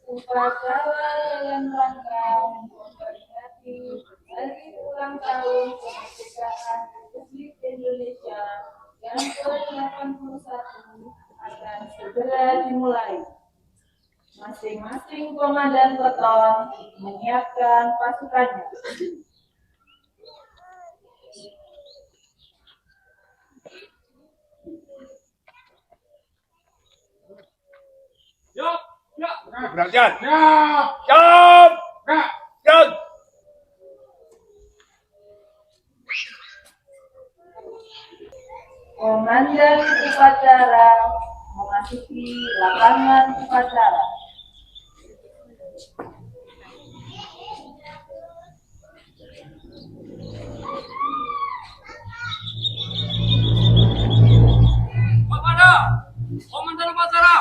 Upacara dalam rangka memperingati hari ulang tahun kemerdekaan Republik Indonesia yang ke-81 akan segera dimulai. Masing-masing komandan peleton menyiapkan pasukannya. Siap, siap. Perhatian. Siap. Siap. Siap. Siap. Komandan upacara memasuki lapangan upacara. Kepada komandan upacara,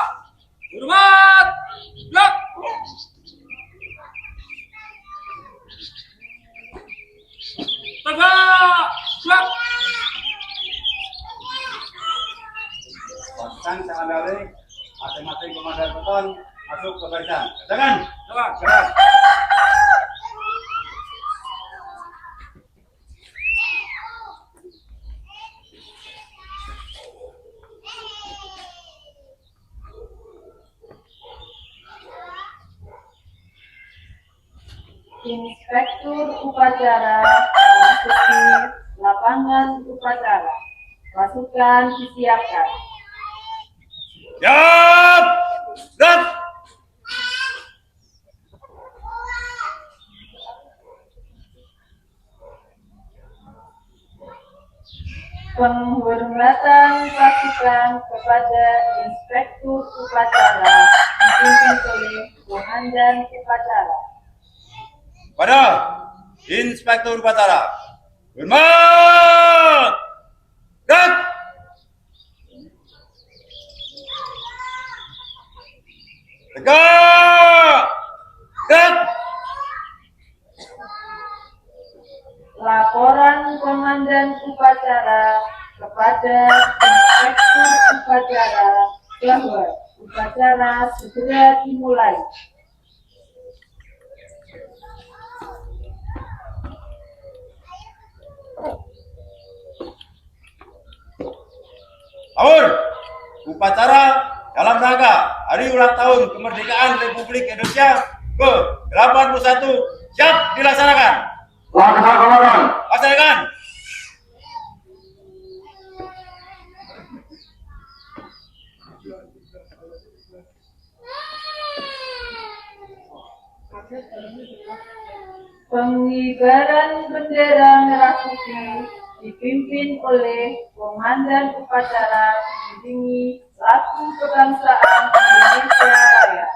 hormat, siap. Tegak, siap. Pasukan sekali masing-masing komandan peleton masuk ke barisan. Jangan. Tegak. Jangan. Inspektur upacara memasuki lapangan upacara. Pasukan disiapkan. Siap. Siap. Penghormatan pasukan kepada Inspektur upacara dipimpin oleh Komandan upacara. Pada Inspektur upacara. Hormat. Siap. Tegak. Siap. Laporan Komandan upacara kepada Inspektur upacara bahwa upacara segera dimulai. Awur, upacara dalam rangka Hari Ulang Tahun Kemerdekaan Republik Indonesia ke-81 siap dilaksanakan. Laksanakan. Pengibaran bendera merah putih dipimpin oleh Komandan upacara diiringi lagu kebangsaan Indonesia Raya.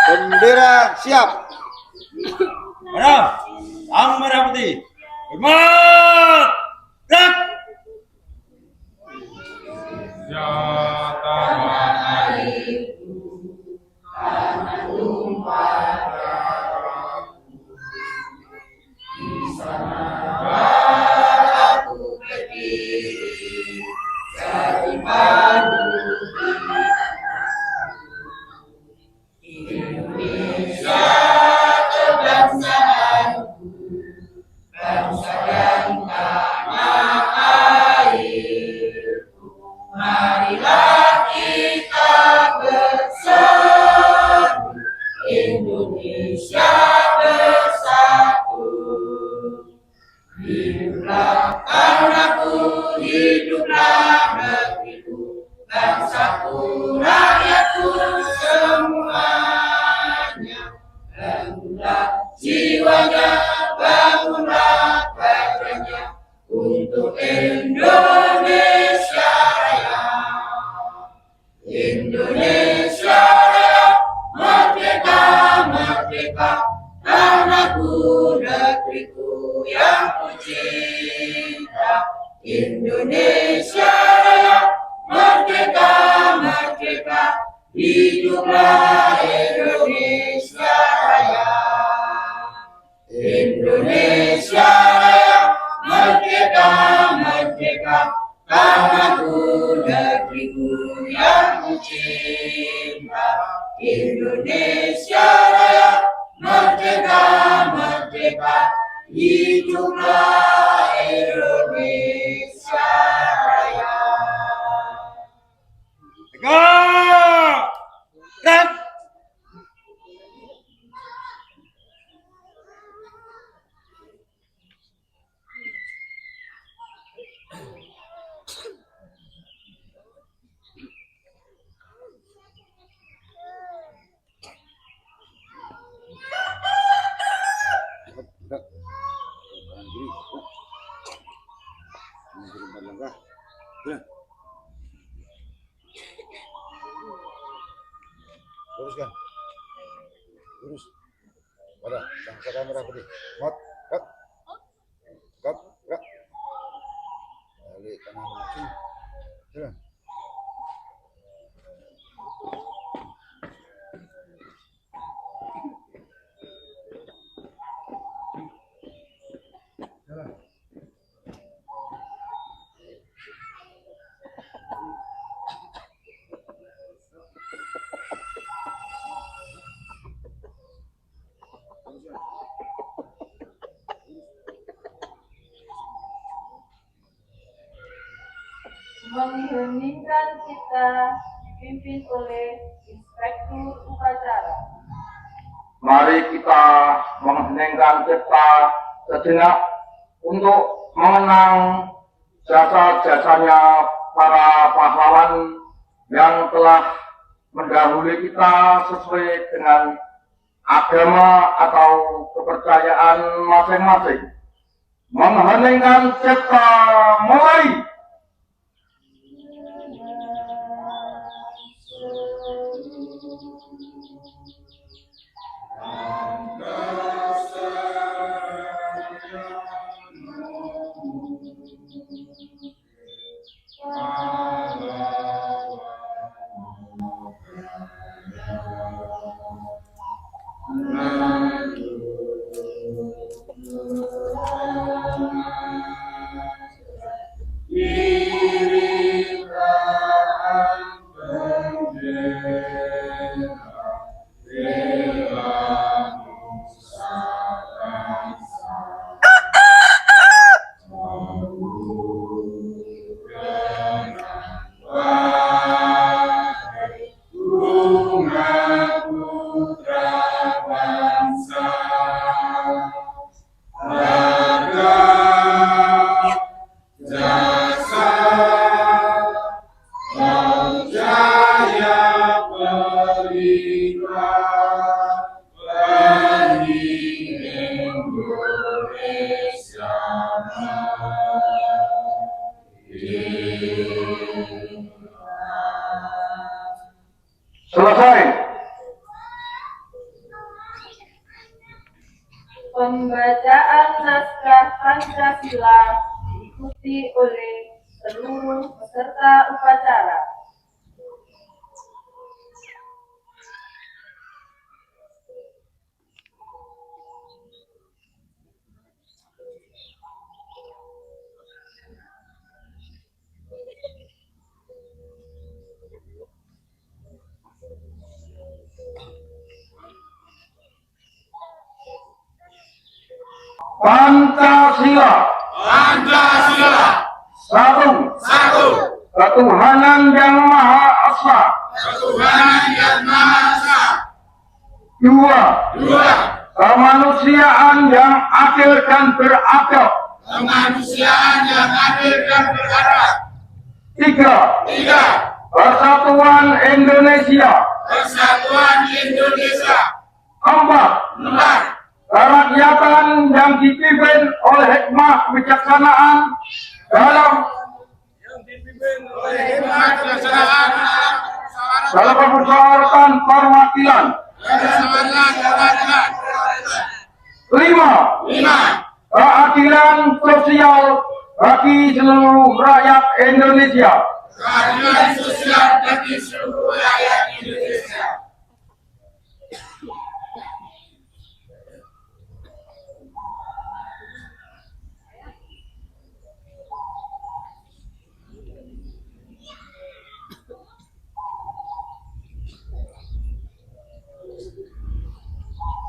Bendera siap. Pada Sang Merah Putih. Hormat. Gerak. Senjata Tanahku, hiduplah negeriku, bangsaku, rakyatku semuanya. Bangunlah jiwanya, bangunlah badannya untuk Indonesia Raya. Indonesia Raya, merdeka, merdeka, tanahku, negeriku yang ku cinta. Indonesia Raya, merdeka, merdeka, hiduplah Indonesia Raya. Indonesia Raya, merdeka, merdeka, tanahku, negeriku yang ku cinta. Indonesia Raya, merdeka, merdeka, hiduplah Indonesia Raya. Tegak! Luruskan. Lurus. Pada, bangsa kamera putih. Mot, kat. Kat, kat. Balik kanan maju. Jalan. Jalan. Mengheningkan kita dipimpin oleh Inspektur Upacara. Mari kita mengheningkan cipta sejenak untuk mengenang jasa-jasanya para pahlawan yang telah mendahului kita sesuai dengan agama atau kepercayaan masing-masing. Mengheningkan cipta mulai. Selesai. Pembacaan naskah Pancasila diikuti oleh seluruh peserta upacara. Pancasila. Pancasila. Satu. Satu. Ketuhanan yang Maha Esa. Ketuhanan yang Maha Esa. Dua. Dua. Kemanusiaan yang adil dan beradab. kemanusiaan yang adil dan beradab. 3. 3. Persatuan Indonesia. Persatuan Indonesia. 4. 4. Kerakyatan yang dipimpin oleh hikmah kebijaksanaan dalam Oleh hikmat kebijaksanaan permusyawaratan perwakilan. keselamatan perwakilan. 5. 5. Keadilan sosial bagi seluruh rakyat Indonesia. Keadilan sosial bagi seluruh rakyat Indonesia.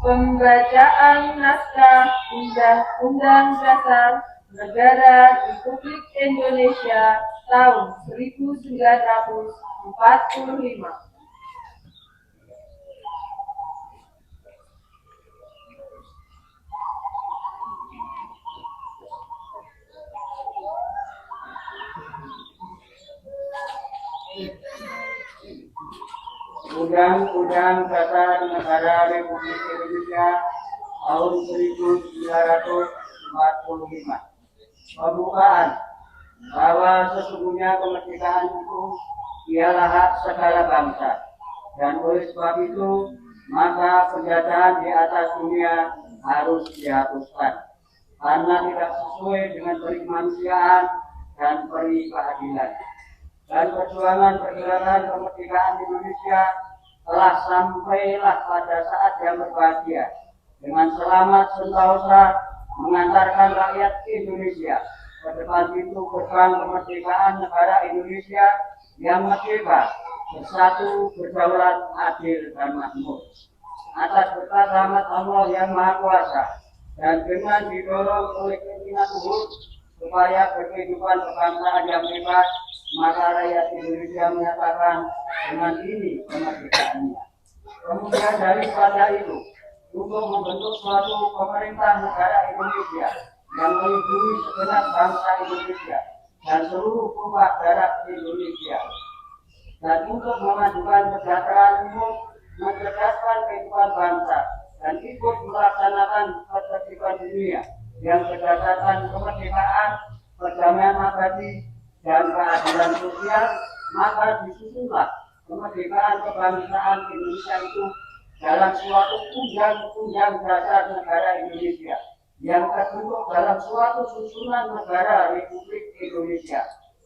Pembacaan Naskah Undang-Undang Dasar Negara Republik Indonesia tahun 1945. Undang-Undang Dasar Negara Republik Indonesia tahun 1945. Pembukaan bahwa sesungguhnya kemerdekaan itu ialah hak segala bangsa, dan oleh sebab itu maka penjajahan di atas dunia harus dihapuskan karena tidak sesuai dengan peri kemanusiaan dan peri keadilan. Dan perjuangan kemerdekaan Indonesia telah sampailah pada saat yang berbahagia dengan selamat sentosa mengantarkan rakyat Indonesia ke depan pintu gerbang kemerdekaan negara Indonesia yang merdeka, bersatu, berdaulat, adil, dan makmur. Atas berkat rahmat Allah yang Maha Kuasa dan dengan didorong oleh keinginan luhur supaya berkehidupan kebangsaan yang bebas, maka rakyat Indonesia menyatakan dengan ini kemerdekaannya. Kemudian daripada itu, untuk membentuk suatu pemerintah negara Indonesia yang melindungi segenap bangsa Indonesia dan seluruh tumpah darah Indonesia, dan untuk memajukan kesejahteraan umum, mencerdaskan kehidupan bangsa, dan ikut melaksanakan ketertiban dunia yang berdasarkan kemerdekaan, perdamaian abadi, dan keadilan sosial, maka disusunlah kemerdekaan kebangsaan Indonesia itu dalam suatu undang-undang dasar negara Indonesia yang terbentuk dalam suatu susunan negara Republik Indonesia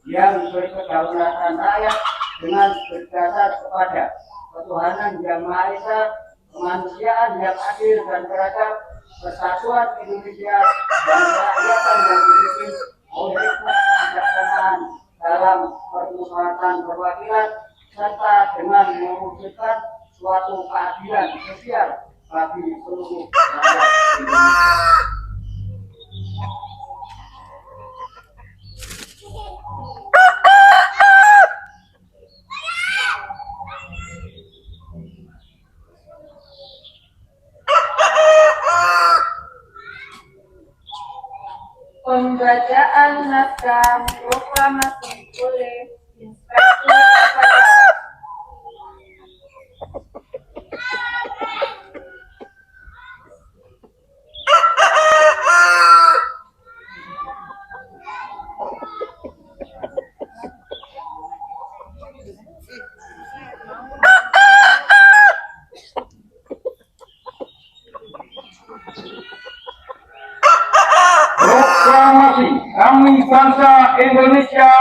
yang berkedaulatan rakyat dengan berdasar kepada ketuhanan yang Maha Esa, kemanusiaan yang adil dan beradab, persatuan Indonesia, dan kerakyatan yang dipimpin oleh hikmat kebijaksanaan dalam permusyawaratan perwakilan, serta dengan mewujudkan suatu keadilan sosial bagi seluruh rakyat Indonesia. Pembacaan naskah proklamasi oleh Inspektur Upacara. Proklamasi kami bangsa Indonesia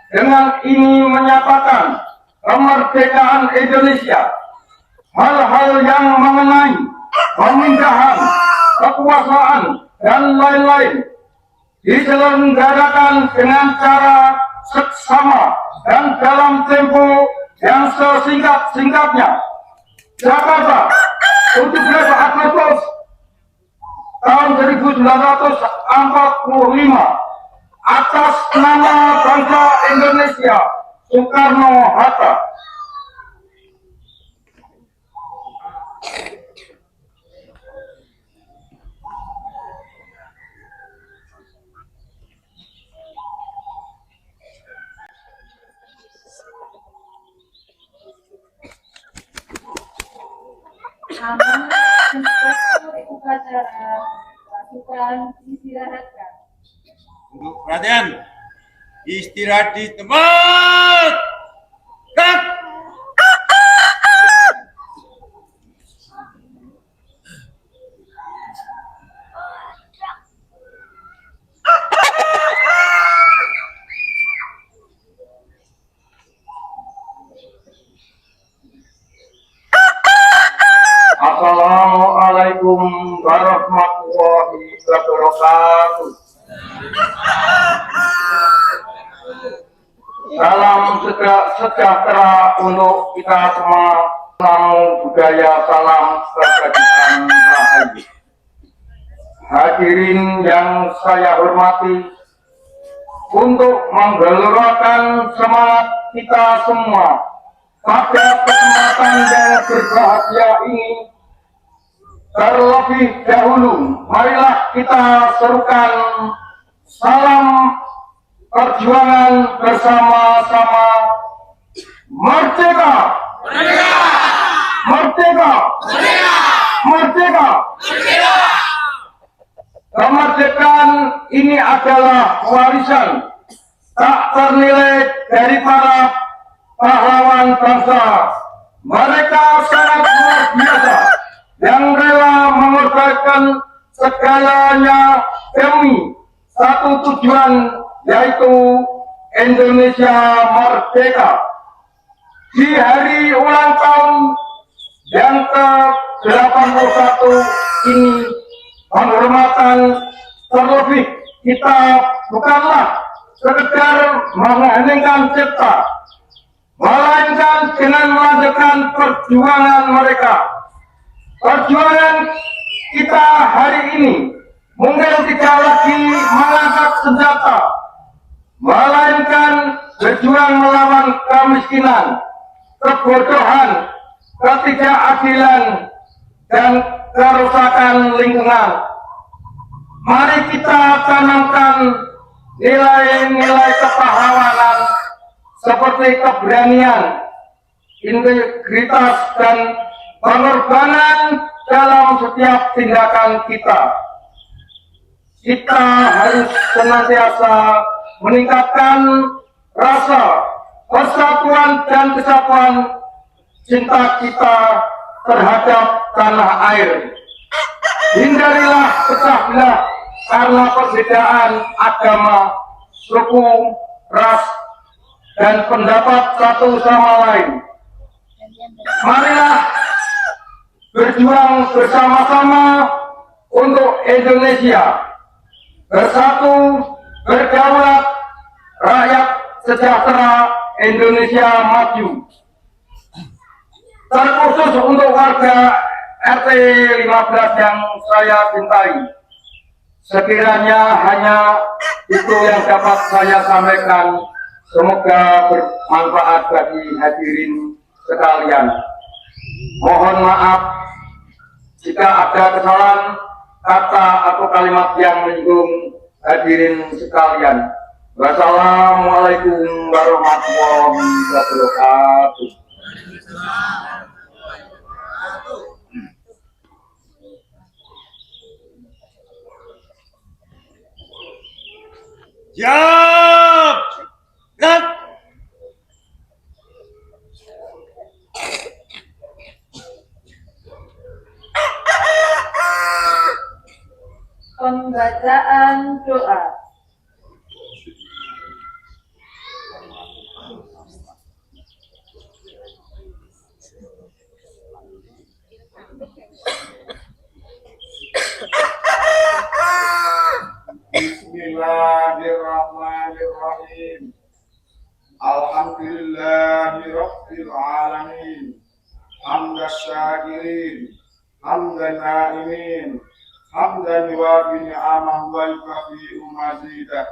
dengan ini menyatakan kemerdekaan Indonesia. Hal-hal yang mengenai pemindahan kekuasaan dan lain-lain diselenggarakan dengan cara seksama dan dalam tempo yang sesingkat-singkatnya. Jakarta, 17 Agustus tahun 1945, atas nama bangsa Indonesia, Soekarno-Hatta. Amanat inspektur upacara pasukan istirahatkan. Untuk perhatian, istirahat di tempat. Gerak. Assalamualaikum warahmatullahi wabarakatuh. Salam sejahtera untuk kita semua. Salam budaya, salam kebajikan rahayu. Hadirin yang saya hormati, untuk menggelurakan semangat kita semua pada kesempatan yang berbahagia ini, terlebih dahulu marilah kita serukan salam perjuangan bersama-sama. Merdeka! Merdeka! Merdeka! Merdeka! Merdeka! Kemerdekaan ini adalah warisan tak ternilai dari para pahlawan bangsa. Mereka sangat luar biasa yang rela mengorbankan segalanya demi satu tujuan, yaitu Indonesia merdeka. Di hari ulang tahun yang ke-81 ini, penghormatan terlebih kita bukanlah sekedar mengheningkan cipta, melainkan dengan melanjutkan perjuangan mereka. Perjuangan kita hari ini mungkin tidak lagi mengangkat senjata, melainkan berjuang melawan kemiskinan, kebodohan, ketidakadilan, dan kerusakan lingkungan. Mari kita tanamkan nilai-nilai kepahlawanan seperti keberanian, integritas, dan pengorbanan dalam setiap tindakan kita. Kita harus senantiasa meningkatkan rasa persatuan dan kesatuan cinta kita terhadap tanah air. Hindarilah pecah belah karena perbedaan agama, suku, ras, dan pendapat satu sama lain. Marilah berjuang bersama-sama untuk Indonesia bersatu, berdaulat, rakyat sejahtera, Indonesia maju. Terkhusus untuk warga RT 15 yang saya cintai, sekiranya hanya itu yang dapat saya sampaikan. Semoga bermanfaat bagi hadirin sekalian. Mohon maaf jika ada kesalahan kata atau kalimat yang menyinggung hadirin sekalian. Wassalamualaikum warahmatullahi wabarakatuh. Siap! Gerak! Pembacaan doa. Bismillahirrahmanirrahim. Alhamdulillahirabbil alamin. Hamdan syakirin, hamdan naimin, hamdan yuwafi ni'amah wa yukafi mazidah.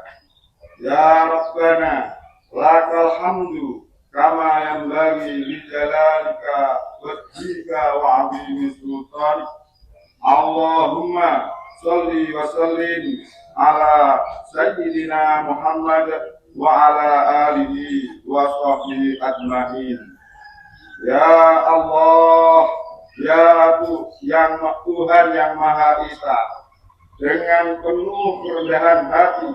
Ya Rabbana, lakal hamdu kama yanbaghi li jalalika wajhika wa 'azimi sultanik. Allahumma sholli wa sallim ala sayyidina Muhammad wa ala alihi wa sahbihi ajma'in. Ya Allah, Tuhan yang Maha Esa, dengan penuh kerendahan hati,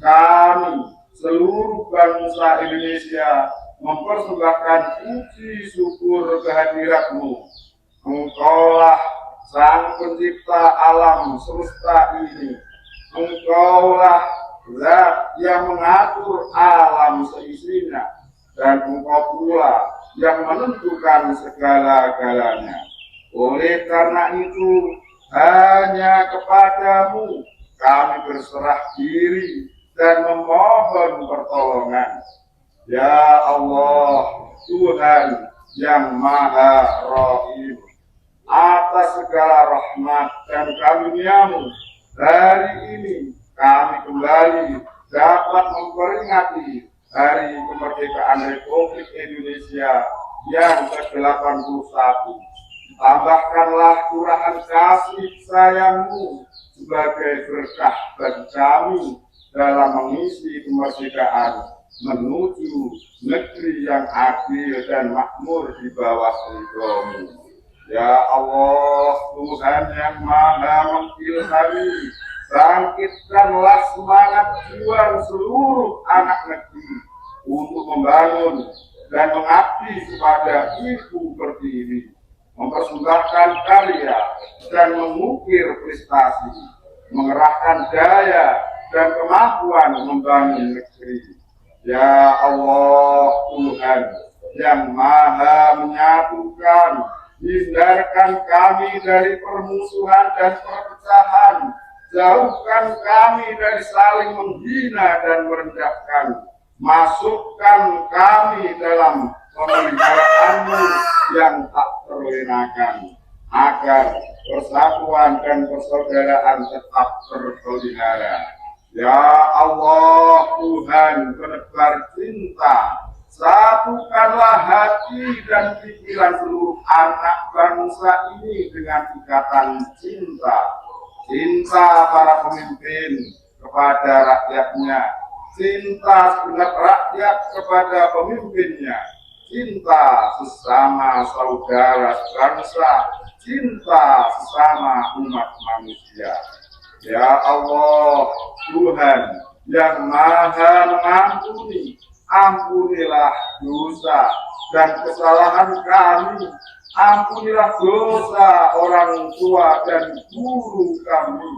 kami seluruh bangsa Indonesia mempersembahkan puji syukur kehadirat-Mu. Engkaulah Sang Pencipta alam semesta ini. Engkaulah Zat yang mengatur alam seisinya, dan Engkau pula yang menentukan segala-galanya. Oleh karena itu, hanya kepadamu kami berserah diri dan memohon pertolongan. Ya Allah, Tuhan yang Maha Rahim, atas segala rahmat dan karunia-Mu, hari ini kami kembali dapat memperingati Hari Kemerdekaan Republik Indonesia yang ke-81. Tambahkanlah curahan kasih sayang-Mu sebagai berkah bagi kami dalam mengisi kemerdekaan menuju negeri yang adil dan makmur di bawah ridho-Mu. Ya Allah, Tuhan yang Maha mengilhami, bangkitkanlah semangat juang seluruh anak negeri untuk membangun dan mengabdi kepada Ibu Pertiwi, mempersembahkan karya dan mengukir prestasi, mengerahkan daya dan kemampuan membangun negeri. Ya Allah, Tuhan yang Maha menyatukan, hindarkan kami dari permusuhan dan perpecahan, jauhkan kami dari saling menghina dan merendahkan, masukkan kami dalam pemeliharaan-Mu yang tak terlenakan, agar persatuan dan persaudaraan tetap terpelihara. Ya Allah, Tuhan penebar cinta, satukanlah hati dan pikiran seluruh anak bangsa ini dengan ikatan cinta. Cinta para pemimpin kepada rakyatnya, cinta segenap rakyat kepada pemimpinnya, cinta sesama saudara bangsa, cinta sesama umat manusia. Ya Allah, Tuhan yang Maha mengampuni, ampunilah dosa dan kesalahan kami, ampunilah dosa orang tua dan guru kami,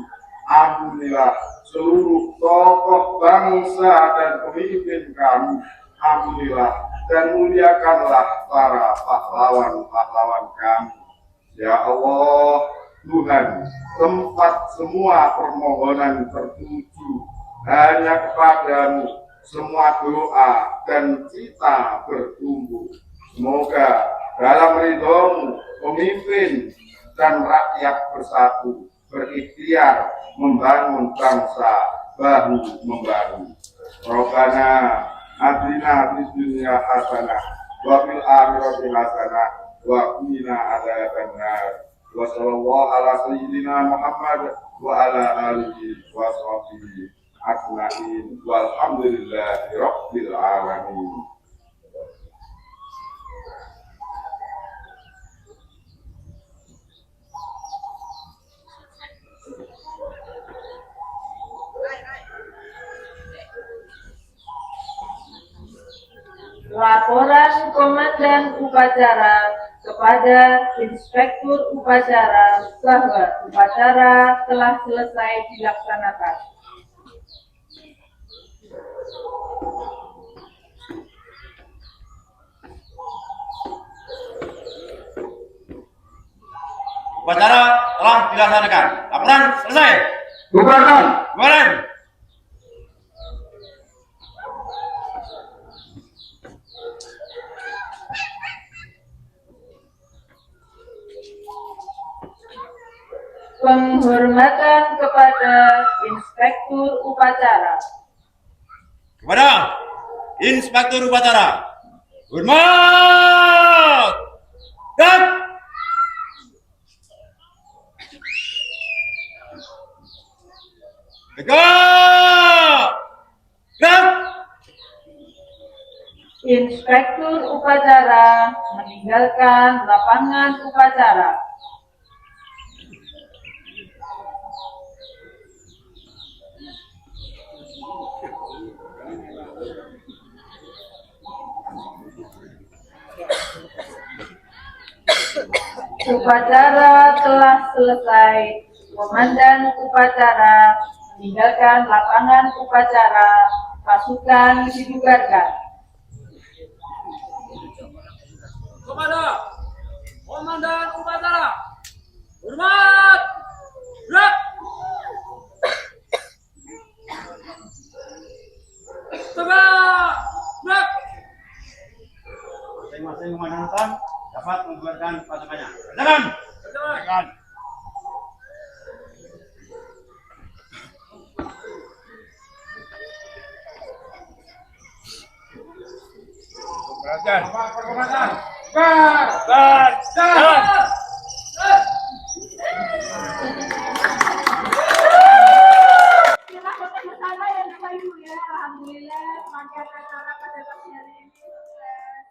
ampunilah seluruh tokoh bangsa dan pemimpin kami, ampunilah dan muliakanlah para pahlawan-pahlawan kami. Ya Allah, Tuhan, tempat semua permohonan tertuju hanya kepadamu, semua doa dan cita bertumbuh. Semoga dalam ridho-Mu, pemimpin dan rakyat bersatu, berikhtiar membangun bangsa bahu membahu. Rabbana atina fid dunya hasanah wa fil akhirati hasanah wa qina adzabannar. Wa sallallahu ala sayyidina Muhammad wa ala alihi wa sahbihi ajma'in walhamdulillahi rabbil alamin. Laporan Komandan Upacara kepada Inspektur Upacara bahwa upacara telah selesai dilaksanakan. Upacara telah dilaksanakan. Laporan selesai. Bubarkan. Bubaran. Penghormatan kepada Inspektur Upacara. Kepada Inspektur Upacara. Hormat. Dan tegak. Dan Inspektur upacara meninggalkan lapangan upacara. Upacara telah selesai. Komandan upacara meninggalkan lapangan upacara. Pasukan dibubarkan. Kepada Komandan Upacara, hormat, gerak. Tegak, gerak. Masing-masing komandan pasukan dapat membubarkan pasukannya. Kerjakan! Kerjakan. Perhatian. Perkomandan! Jalan. Inilah kota bersama yang Bapak Ibu ya. Alhamdulillah rangkaian acara pada pagi hari ini sukses.